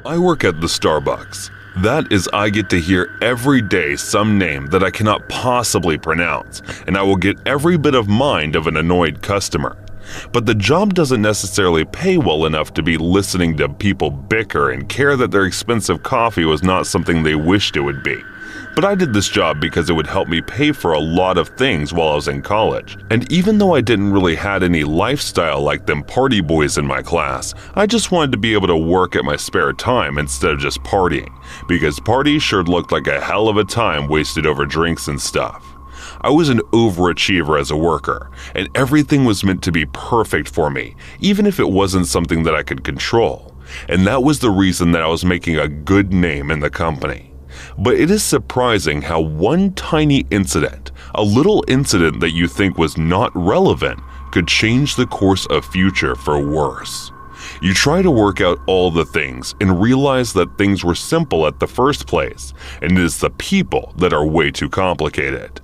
I work at the Starbucks. That is, I get to hear every day some name that I cannot possibly pronounce, and I will get every bit of mind of an annoyed customer. But the job doesn't necessarily pay well enough to be listening to people bicker and care that their expensive coffee was not something they wished it would be. But I did this job because it would help me pay for a lot of things while I was in college. And even though I didn't really had any lifestyle like them party boys in my class, I just wanted to be able to work at my spare time instead of just partying, because parties sure looked like a hell of a time wasted over drinks and stuff. I was an overachiever as a worker, and everything was meant to be perfect for me, even if it wasn't something that I could control. And that was the reason that I was making a good name in the company. But it is surprising how one tiny incident, a little incident that you think was not relevant, could change the course of future for worse. You try to work out all the things and realize that things were simple at the first place, and it is the people that are way too complicated.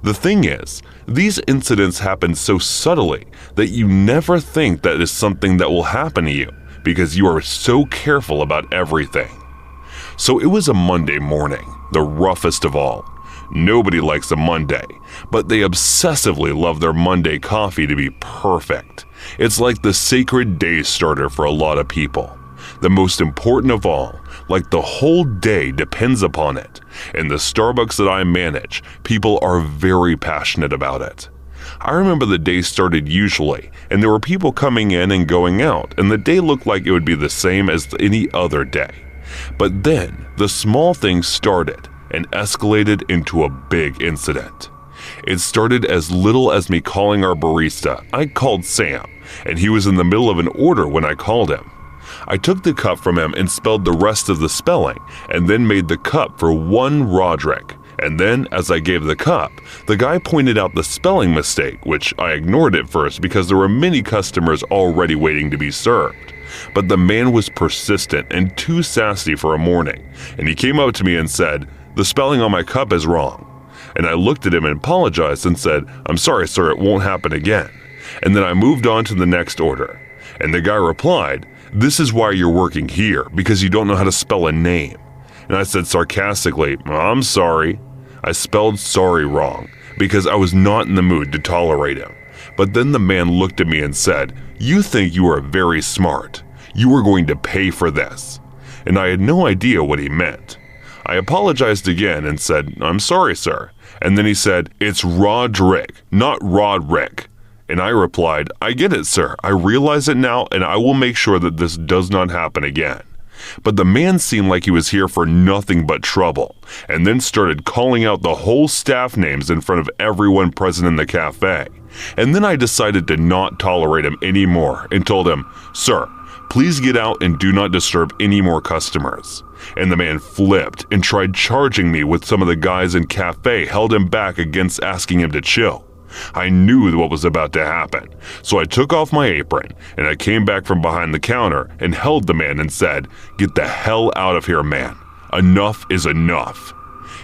The thing is, these incidents happen so subtly that you never think that is something that will happen to you because you are so careful about everything. So it was a Monday morning, the roughest of all. Nobody likes a Monday, but they obsessively love their Monday coffee to be perfect. It's like the sacred day starter for a lot of people. The most important of all, like the whole day depends upon it. In the Starbucks that I manage, people are very passionate about it. I remember the day started usually, and there were people coming in and going out, and the day looked like it would be the same as any other day. But then, the small things started and escalated into a big incident. It started as little as me calling our barista. I called Sam, and he was in the middle of an order when I called him. I took the cup from him and spelled the rest of the spelling, and then made the cup for one Roderick. And then, as I gave the cup, the guy pointed out the spelling mistake, which I ignored at first because there were many customers already waiting to be served. But the man was persistent and too sassy for a morning, and he came up to me and said, "The spelling on my cup is wrong." And I looked at him and apologized and said, "I'm sorry, sir, it won't happen again." And then I moved on to the next order. And the guy replied, "This is why you're working here, because you don't know how to spell a name." And I said sarcastically, "I'm sorry." I spelled sorry wrong, because I was not in the mood to tolerate him. But then the man looked at me and said, "You think you are very smart. You are going to pay for this." And I had no idea what he meant. I apologized again and said, "I'm sorry, sir." And then he said, "It's Roderick, not Roderick." And I replied, "I get it, sir. I realize it now, and I will make sure that this does not happen again." But the man seemed like he was here for nothing but trouble, and then started calling out the whole staff names in front of everyone present in the cafe. And then I decided to not tolerate him anymore and told him, "Sir, please get out and do not disturb any more customers." And the man flipped and tried charging me with some of the guys in cafe held him back against asking him to chill. I knew what was about to happen, so I took off my apron and I came back from behind the counter and held the man and said, "Get the hell out of here, man. Enough is enough."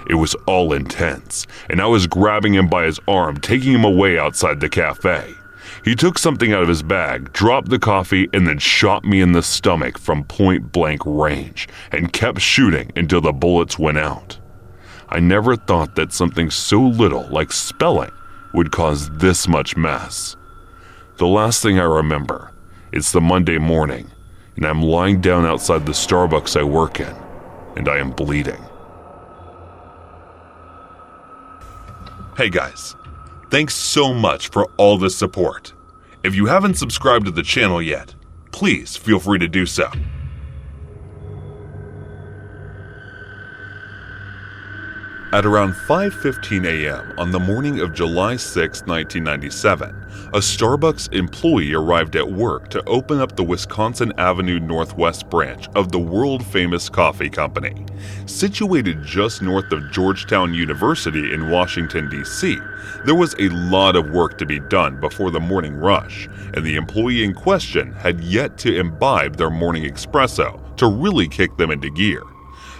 It was all intense, and I was grabbing him by his arm, taking him away outside the cafe. He took something out of his bag, dropped the coffee, and then shot me in the stomach from point-blank range, and kept shooting until the bullets went out. I never thought that something so little like spelling would cause this much mess. The last thing I remember, it's the Monday morning, and I'm lying down outside the Starbucks I work in, and I am bleeding. Hey guys, thanks so much for all the support. If you haven't subscribed to the channel yet, please feel free to do so. At around 5:15 a.m. on the morning of July 6, 1997, a Starbucks employee arrived at work to open up the Wisconsin Avenue Northwest branch of the world-famous coffee company. Situated just north of Georgetown University in Washington, D.C., there was a lot of work to be done before the morning rush, and the employee in question had yet to imbibe their morning espresso to really kick them into gear.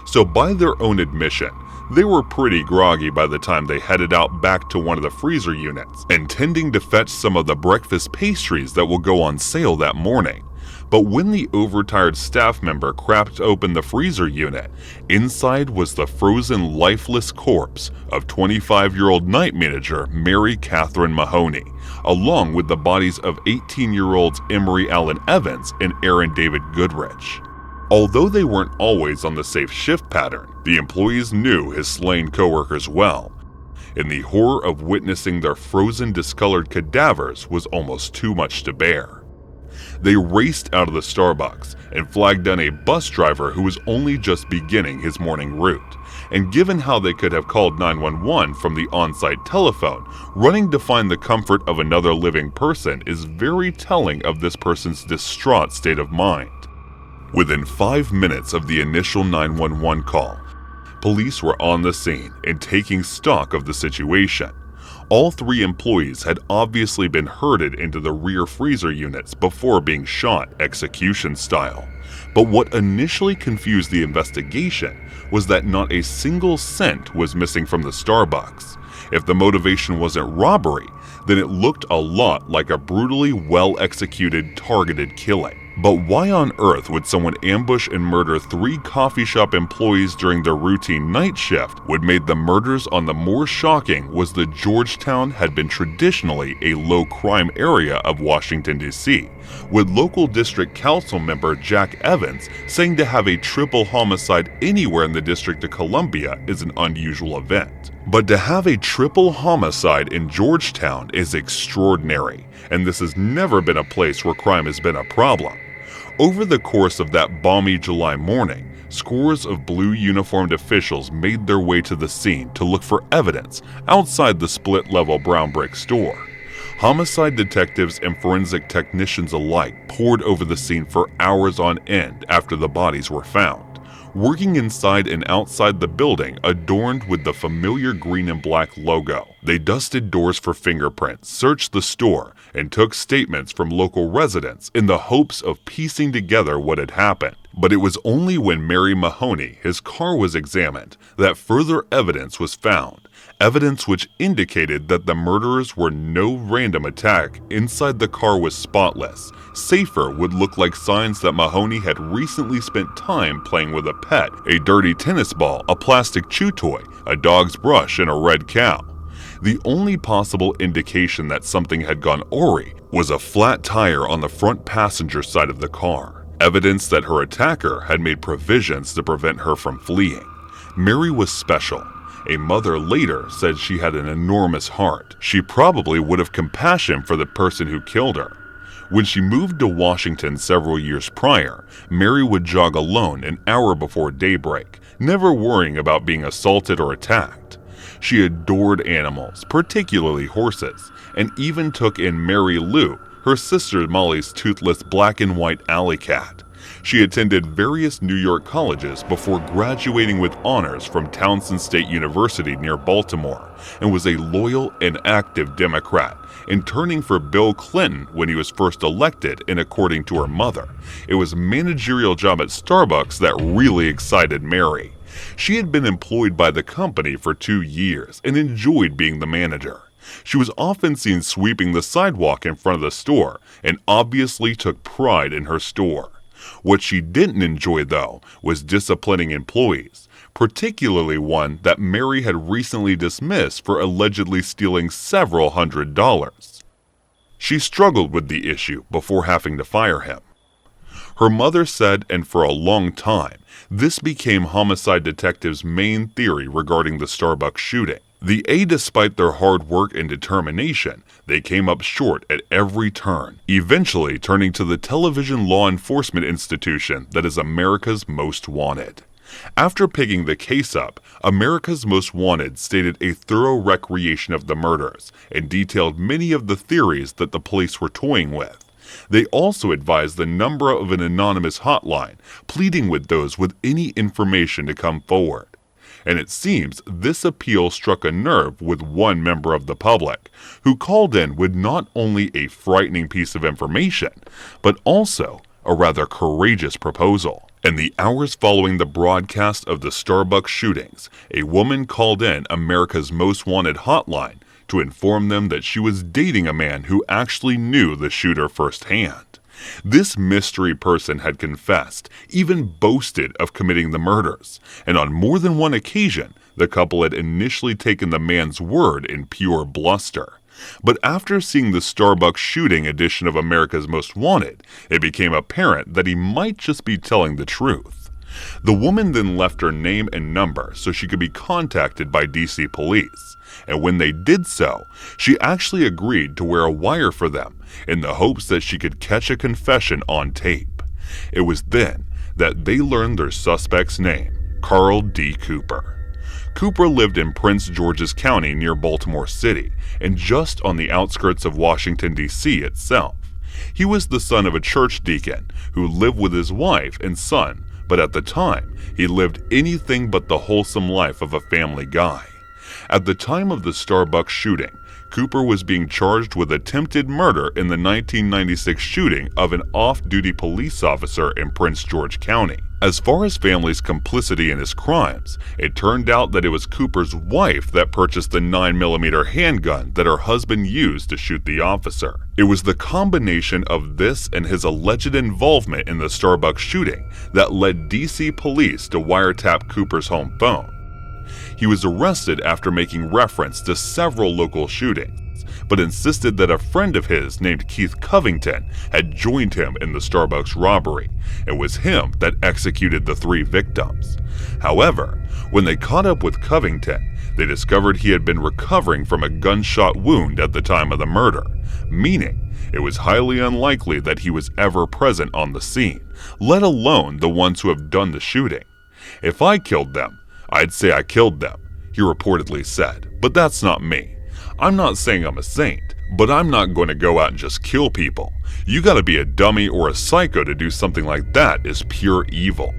So by their own admission, they were pretty groggy by the time they headed out back to one of the freezer units, intending to fetch some of the breakfast pastries that will go on sale that morning. But when the overtired staff member cracked open the freezer unit, inside was the frozen, lifeless corpse of 25-year-old night manager Mary Catherine Mahoney, along with the bodies of 18-year-olds Emery Allen Evans and Aaron David Goodrich. Although they weren't always on the safe shift pattern, the employees knew his slain coworkers well, and the horror of witnessing their frozen, discolored cadavers was almost too much to bear. They raced out of the Starbucks and flagged down a bus driver who was only just beginning his morning route, and given how they could have called 911 from the on-site telephone, running to find the comfort of another living person is very telling of this person's distraught state of mind. Within 5 minutes of the initial 911 call, police were on the scene and taking stock of the situation. All 3 employees had obviously been herded into the rear freezer units before being shot execution style. But what initially confused the investigation was that not a single cent was missing from the Starbucks. If the motivation wasn't robbery, then it looked a lot like a brutally well-executed, targeted killing. But why on earth would someone ambush and murder 3 coffee shop employees during their routine night shift? What made the murders on the more shocking was that Georgetown had been traditionally a low-crime area of Washington, D.C., with local district council member Jack Evans saying to have a triple homicide anywhere in the District of Columbia is an unusual event. But to have a triple homicide in Georgetown is extraordinary, and this has never been a place where crime has been a problem. Over the course of that balmy July morning, scores of blue uniformed officials made their way to the scene to look for evidence outside the split-level brown brick store. Homicide detectives and forensic technicians alike poured over the scene for hours on end after the bodies were found, working inside and outside the building adorned with the familiar green and black logo. They dusted doors for fingerprints, searched the store, and took statements from local residents in the hopes of piecing together what had happened. But it was only when Mary Mahoney, his car was examined, that further evidence was found. Evidence which indicated that the murderers were no random attack. Inside the car was spotless. Safer would look like signs that Mahoney had recently spent time playing with a pet, a dirty tennis ball, a plastic chew toy, a dog's brush, and a red cow. The only possible indication that something had gone awry was a flat tire on the front passenger side of the car, evidence that her attacker had made provisions to prevent her from fleeing. Mary was special. A mother later said she had an enormous heart. She probably would have compassion for the person who killed her. When she moved to Washington several years prior, Mary would jog alone an hour before daybreak, never worrying about being assaulted or attacked. She adored animals, particularly horses, and even took in Mary Lou, her sister Molly's toothless black and white alley cat. She attended various New York colleges before graduating with honors from Towson State University near Baltimore, and was a loyal and active Democrat, and turning for Bill Clinton when he was first elected, and according to her mother, it was a managerial job at Starbucks that really excited Mary. She had been employed by the company for 2 years and enjoyed being the manager. She was often seen sweeping the sidewalk in front of the store and obviously took pride in her store. What she didn't enjoy, though, was disciplining employees, particularly one that Mary had recently dismissed for allegedly stealing several $100s. She struggled with the issue before having to fire him. Her mother said, and for a long time, this became homicide detectives' main theory regarding the Starbucks shooting. Despite their hard work and determination, they came up short at every turn, eventually turning to the television law enforcement institution that is America's Most Wanted. After picking the case up, America's Most Wanted stated a thorough recreation of the murders and detailed many of the theories that the police were toying with. They also advised the number of an anonymous hotline, pleading with those with any information to come forward. And it seems this appeal struck a nerve with one member of the public, who called in with not only a frightening piece of information, but also a rather courageous proposal. In the hours following the broadcast of the Starbucks shootings, a woman called in America's Most Wanted hotline to inform them that she was dating a man who actually knew the shooter firsthand. This mystery person had confessed, even boasted of committing the murders, and on more than one occasion, the couple had initially taken the man's word in pure bluster. But after seeing the Starbucks shooting edition of America's Most Wanted, it became apparent that he might just be telling the truth. The woman then left her name and number so she could be contacted by DC police, and when they did so, she actually agreed to wear a wire for them in the hopes that she could catch a confession on tape. It was then that they learned their suspect's name, Carl D. Cooper. Cooper lived in Prince George's County near Baltimore City and just on the outskirts of Washington, D.C. itself. He was the son of a church deacon who lived with his wife and son, but at the time, he lived anything but the wholesome life of a family guy. At the time of the Starbucks shooting, Cooper was being charged with attempted murder in the 1996 shooting of an off-duty police officer in Prince George County. As far as family's complicity in his crimes, it turned out that it was Cooper's wife that purchased the 9mm handgun that her husband used to shoot the officer. It was the combination of this and his alleged involvement in the Starbucks shooting that led DC police to wiretap Cooper's home phone. He was arrested after making reference to several local shootings, but insisted that a friend of his named Keith Covington had joined him in the Starbucks robbery. It was him that executed the 3 victims. However, when they caught up with Covington, they discovered he had been recovering from a gunshot wound at the time of the murder, meaning it was highly unlikely that he was ever present on the scene, let alone the ones who have done the shooting. "If I killed them, I'd say I killed them," he reportedly said, "but that's not me. I'm not saying I'm a saint, but I'm not going to go out and just kill people. You gotta be a dummy or a psycho to do something like that is pure evil."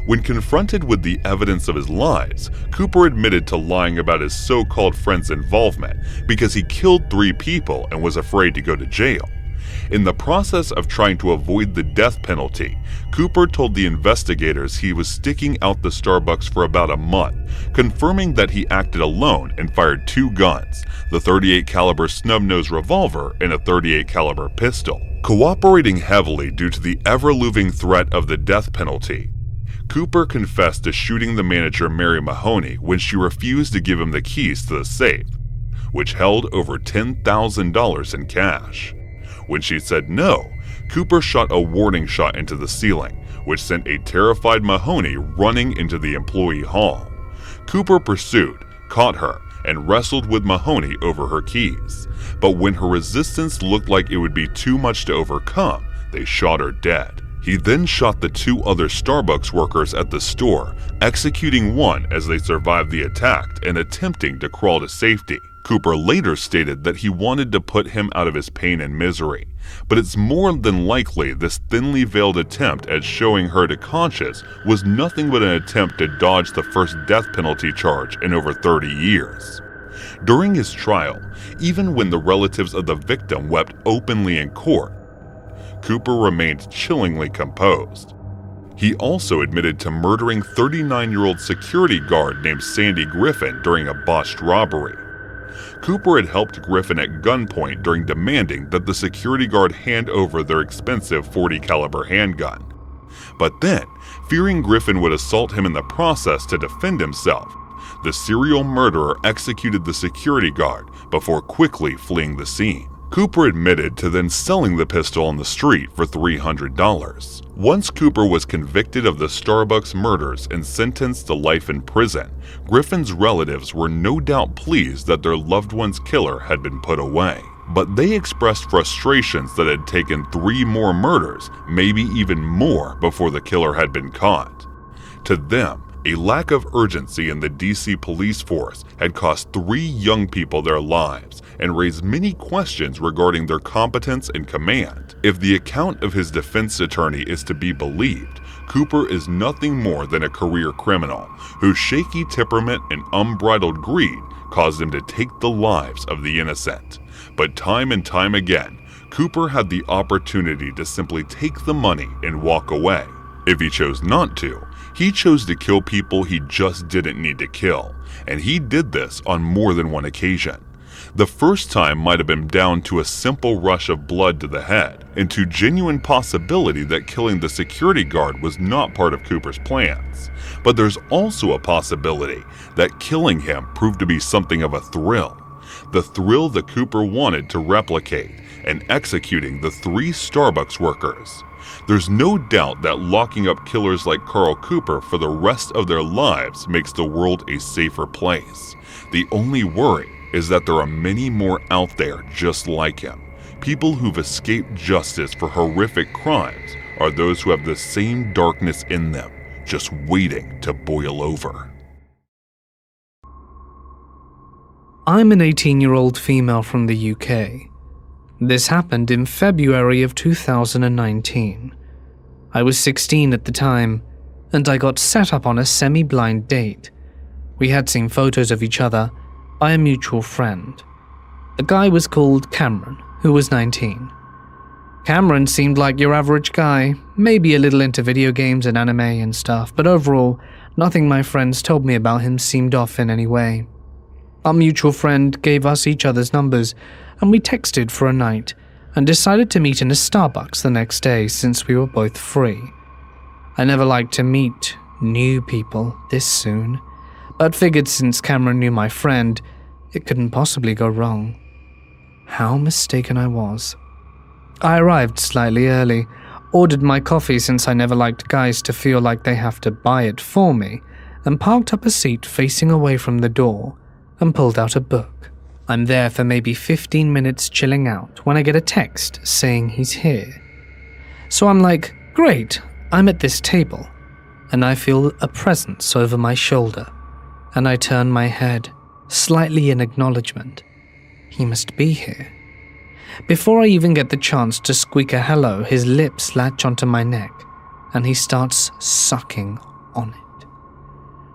When confronted with the evidence of his lies, Cooper admitted to lying about his so-called friend's involvement because he killed 3 people and was afraid to go to jail. In the process of trying to avoid the death penalty, Cooper told the investigators he was sticking out the Starbucks for about a month, confirming that he acted alone and fired 2 guns, the .38 caliber snub-nose revolver and a .38 caliber pistol. Cooperating heavily due to the ever-looming threat of the death penalty, Cooper confessed to shooting the manager Mary Mahoney when she refused to give him the keys to the safe, which held over $10,000 in cash. When she said no, Cooper shot a warning shot into the ceiling, which sent a terrified Mahoney running into the employee hall. Cooper pursued, caught her, and wrestled with Mahoney over her keys. But when her resistance looked like it would be too much to overcome, they shot her dead. He then shot the 2 other Starbucks workers at the store, executing one as they survived the attack and attempting to crawl to safety. Cooper later stated that he wanted to put him out of his pain and misery, but it's more than likely this thinly veiled attempt at showing her to conscience was nothing but an attempt to dodge the first death penalty charge in over 30 years. During his trial, even when the relatives of the victim wept openly in court, Cooper remained chillingly composed. He also admitted to murdering 39-year-old security guard named Sandy Griffin during a botched robbery. Cooper had helped Griffin at gunpoint during demanding that the security guard hand over their expensive .40 caliber handgun. But then, fearing Griffin would assault him in the process to defend himself, the serial murderer executed the security guard before quickly fleeing the scene. Cooper admitted to then selling the pistol on the street for $300. Once Cooper was convicted of the Starbucks murders and sentenced to life in prison, Griffin's relatives were no doubt pleased that their loved one's killer had been put away. But they expressed frustrations that it had taken 3 more murders, maybe even more, before the killer had been caught. To them, a lack of urgency in the DC police force had cost 3 young people their lives and raised many questions regarding their competence and command. If the account of his defense attorney is to be believed, Cooper is nothing more than a career criminal whose shaky temperament and unbridled greed caused him to take the lives of the innocent. But time and time again, Cooper had the opportunity to simply take the money and walk away. If he chose not to, he chose to kill people he just didn't need to kill, and he did this on more than one occasion. The first time might have been down to a simple rush of blood to the head, and to genuine possibility that killing the security guard was not part of Cooper's plans. But there's also a possibility that killing him proved to be something of a thrill. The thrill that Cooper wanted to replicate in executing the 3 Starbucks workers. There's no doubt that locking up killers like Carl Cooper for the rest of their lives makes the world a safer place. The only worry is that there are many more out there just like him. People who've escaped justice for horrific crimes are those who have the same darkness in them, just waiting to boil over. I'm an 18-year-old female from the UK. This happened in February of 2019. I was 16 at the time, and I got set up on a semi-blind date. We had seen photos of each other by a mutual friend. The guy was called Cameron, who was 19. Cameron seemed like your average guy, maybe a little into video games and anime and stuff, but overall, nothing my friends told me about him seemed off in any way. Our mutual friend gave us each other's numbers, and we texted for a night, and decided to meet in a Starbucks the next day since we were both free. I never liked to meet new people this soon, but figured since Cameron knew my friend, it couldn't possibly go wrong. How mistaken I was. I arrived slightly early, ordered my coffee since I never liked guys to feel like they have to buy it for me, and parked up a seat facing away from the door, and pulled out a book. I'm there for maybe 15 minutes chilling out when I get a text saying he's here. So I'm like, great, I'm at this table, and I feel a presence over my shoulder, and I turn my head, slightly in acknowledgement. He must be here. Before I even get the chance to squeak a hello, his lips latch onto my neck, and he starts sucking on it.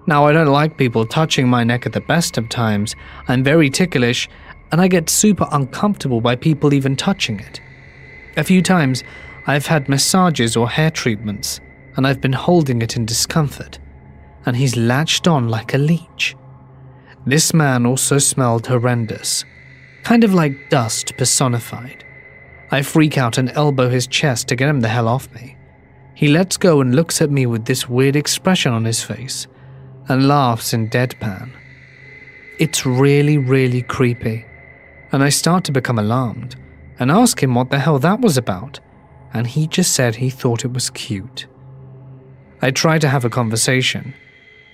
Now, I don't like people touching my neck at the best of times. I'm very ticklish, and I get super uncomfortable by people even touching it. A few times, I've had massages or hair treatments, and I've been holding it in discomfort, and he's latched on like a leech. This man also smelled horrendous, kind of like dust personified. I freak out and elbow his chest to get him the hell off me. He lets go and looks at me with this weird expression on his face, and laughs in deadpan. It's really, really creepy, and I start to become alarmed, and ask him what the hell that was about, and he just said he thought it was cute. I try to have a conversation.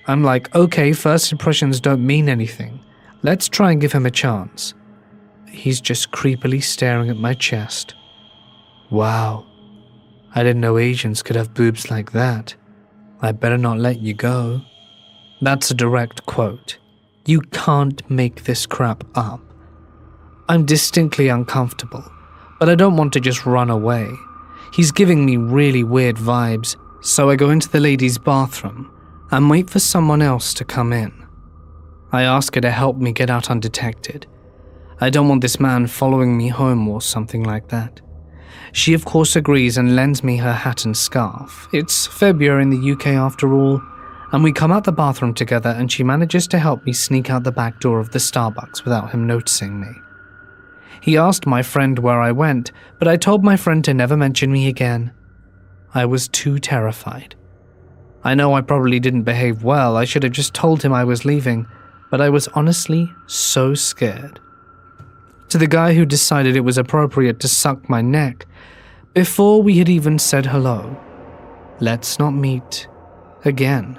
I'm like, okay, first impressions don't mean anything. Let's try and give him a chance. He's just creepily staring at my chest. Wow, I didn't know Asians could have boobs like that. I better not let you go. That's a direct quote. You can't make this crap up. I'm distinctly uncomfortable, but I don't want to just run away. He's giving me really weird vibes, so I go into the ladies' bathroom and wait for someone else to come in. I ask her to help me get out undetected. I don't want this man following me home or something like that. She of course agrees and lends me her hat and scarf. It's February in the UK after all, and we come out the bathroom together and she manages to help me sneak out the back door of the Starbucks without him noticing me. He asked my friend where I went, but I told my friend to never mention me again. I was too terrified. I know I probably didn't behave well, I should have just told him I was leaving, but I was honestly so scared. To the guy who decided it was appropriate to suck my neck, before we had even said hello, let's not meet again.